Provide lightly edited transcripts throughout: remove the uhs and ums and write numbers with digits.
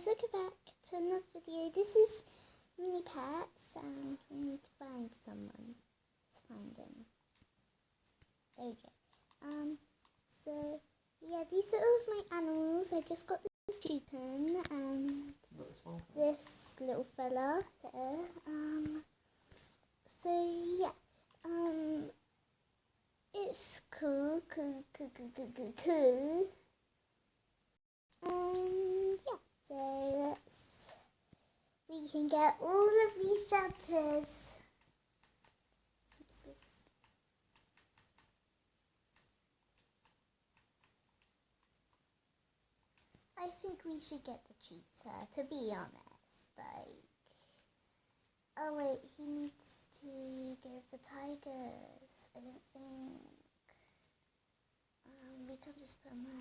guys, welcome back to another video. This is Mini Pets and we need to find someone. Let's find him. There we go. So yeah, these are all of my animals. I just got this coupon and this little fella there. So yeah, it's cool. So we can get all of these shelters. I think we should get the cheetah, to be honest. Oh wait, he needs to go with the tigers. I don't think. We can just put him there.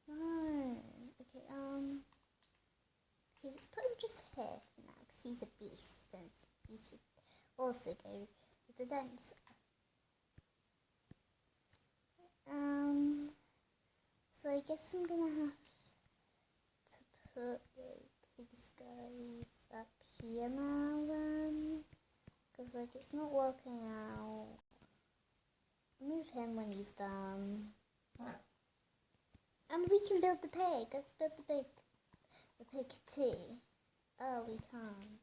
No. Okay, okay, let's put him just here for now, because he's a beast, and he should also go with the dinosaur. So I guess I'm gonna have to put, these guys up here now, then, because, it's not working out. Move him when he's done. And we can build the pig. Let's build the pig too. Oh, we can't.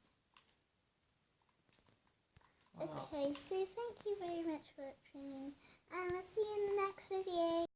Okay, so thank you very much for watching, and I'll see you in the next video.